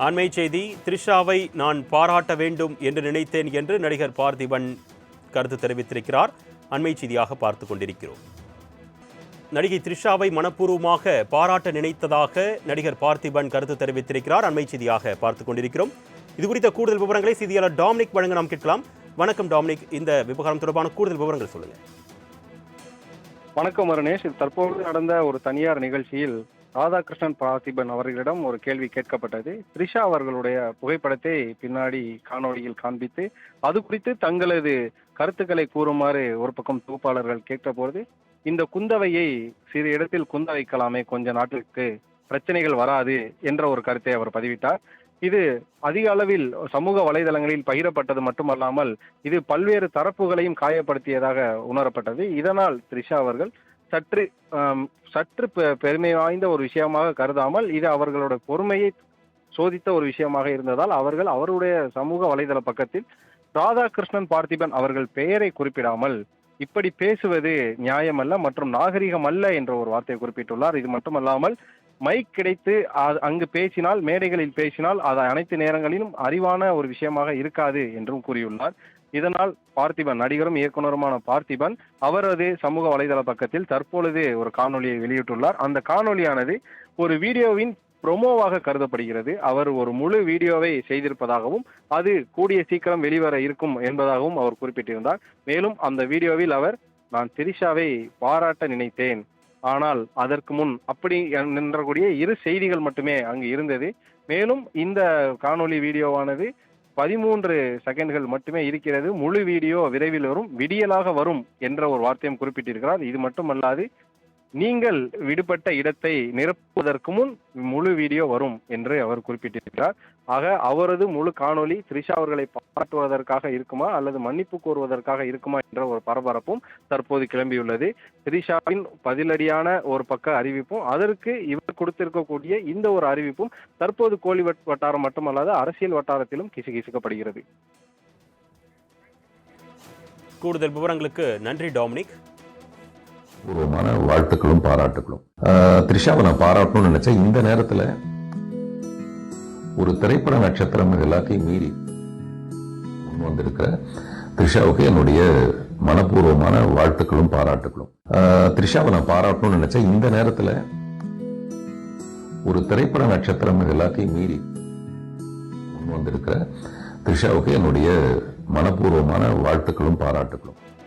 அண்மை செய்தி, த்ரிஷாவை நான் பாராட்ட வேண்டும் என்று நினைத்தேன் என்று நடிகர் பார்த்திபன் கருத்து தெரிவித்திருக்கிறார். அண்மை செய்தியாக பார்த்து கொண்டிருக்கிறோம். நடிகை த்ரிஷாவை மனப்பூர்வமாக பாராட்ட நினைத்ததாக நடிகர் பார்த்திபன் கருத்து தெரிவித்திருக்கிறார். அண்மை செய்தியாக பார்த்து கொண்டிருக்கிறோம். இது குறித்த கூடுதல் விவரங்களை செய்தியாளர் டாமினிக் வழங்க நாம் கேட்கலாம். வணக்கம் டாமினிக், இந்த விவகாரம் தொடர்பான கூடுதல் விவரங்கள் சொல்லுங்க. வணக்கம் அருணேஷ். தற்போது நடந்த ஒரு தனியார் நிகழ்ச்சியில் ராதாகிருஷ்ணன் பார்த்திபன் அவர்களிடம் ஒரு கேள்வி கேட்கப்பட்டது. த்ரிஷா அவர்களுடைய புகைப்படத்தை பின்னாடி காணொலியில் காண்பித்து அது குறித்து தங்களது கருத்துக்களை கூறுமாறு ஒரு பக்கம் தொகுப்பாளர்கள் கேட்டபோது, இந்த குந்தவையை சிறு இடத்தில் குந்த வைக்கலாமே, கொஞ்ச நாட்டுக்கு பிரச்சனைகள் வராது என்ற ஒரு கருத்தை அவர் பதிவிட்டார். இது அதிக அளவில் சமூக வலைதளங்களில் பகிரப்பட்டது மட்டுமல்லாமல் இது பல்வேறு தரப்புகளையும் காயப்படுத்தியதாக உணரப்பட்டது. இதனால் த்ரிஷா அவர்கள் சற்று பெருமை வாய்ந்த ஒரு விஷயமாக கருதாமல் இது அவர்களோட பொறுமையை சோதித்த ஒரு விஷயமாக இருந்ததால் அவர்கள் அவருடைய சமூக வலைதள பக்கத்தில் ராதாகிருஷ்ணன் பார்த்திபன் அவர்கள் பெயரை குறிப்பிடாமல் இப்படி பேசுவது நியாயமல்ல மற்றும் நாகரிகம் அல்ல என்ற ஒரு வார்த்தையை குறிப்பிட்டுள்ளார். இது மட்டுமல்லாமல் மைக் கிடைத்து அங்கு பேசினால், மேடைகளில் பேசினால் அது அனைத்து நேரங்களிலும் அறிவான ஒரு விஷயமாக இருக்காது என்றும் கூறியுள்ளார். இதனால் பார்த்திபன், நடிகரும் இயக்குனருமான பார்த்திபன் அவரது சமூக வலைதள பக்கத்தில் தற்பொழுது ஒரு காணொலியை வெளியிட்டுள்ளார். அந்த காணொலியானது ஒரு வீடியோவின் ப்ரொமோவாக கருதப்படுகிறது. அவர் ஒரு முழு வீடியோவை செய்திருப்பதாகவும் அது கூடிய சீக்கிரம் வெளிவர இருக்கும் என்பதாகவும் அவர் குறிப்பிட்டிருந்தார். மேலும் அந்த வீடியோவில் அவர், நான் த்ரிஷாவை பாராட்ட நினைத்தேன், ஆனால் அதற்கு முன் அப்படி நின்றக்கூடிய 2 செய்திகள் மட்டுமே அங்கு இருந்தது. மேலும் இந்த காணொலி வீடியோவானது 13 செகண்ட்கள் மட்டுமே இருக்கிறது. முழு வீடியோ விரைவில் வரும், விடியலாக வரும் என்ற ஒரு வார்த்தையும் குறிப்பிட்டிருக்கிறார். இது மட்டுமல்லாது, நீங்கள் விடுபட்ட இடத்தை நிரப்புவதற்கு முன் முழு வீடியோ வரும் என்று அவர் குறிப்பிட்டிருக்கிறார். ஆக அவரது முழு காணொலி த்ரிஷா அவர்களை பாராட்டுவதற்காக இருக்குமா அல்லது மன்னிப்பு கோருவதற்காக இருக்குமா என்ற ஒரு பரபரப்பும் தற்போது கிளம்பியுள்ளது. த்ரிஷாவின் பதிலடியான ஒரு பக்க அறிவிப்பும் அதற்கு இவர் கொடுத்திருக்கக்கூடிய இந்த ஒரு அறிவிப்பும் தற்போது கோலி வட்டாரம் மட்டுமல்லாது அரசியல் வட்டாரத்திலும் கிசுகிசுக்கப்படுகிறது. கூடுதல் விவரங்களுக்கு நன்றி டாமினிக். பூர்வமான வாழ்த்துக்களும் பாராட்டுகளும். த்ரிஷாவை நான் பாராட்டணும்னு நினைச்சேன். இந்த நேரத்தில் ஒரு திரைப்பட நட்சத்திரம் எல்லாத்தையும் மீறி முன் வந்திருக்கிற த்ரிஷாவுக்கு என்னுடைய மனப்பூர்வமான வாழ்த்துக்களும் பாராட்டுகளும். த்ரிஷாவை நான் பாராட்டணும்னு நினைச்சேன். இந்த நேரத்தில் ஒரு திரைப்பட நட்சத்திரம் எல்லாத்தையும் மீறி முன் வந்திருக்கிற த்ரிஷாவுக்கு என்னுடைய மனப்பூர்வமான வாழ்த்துக்களும் பாராட்டுகளும்.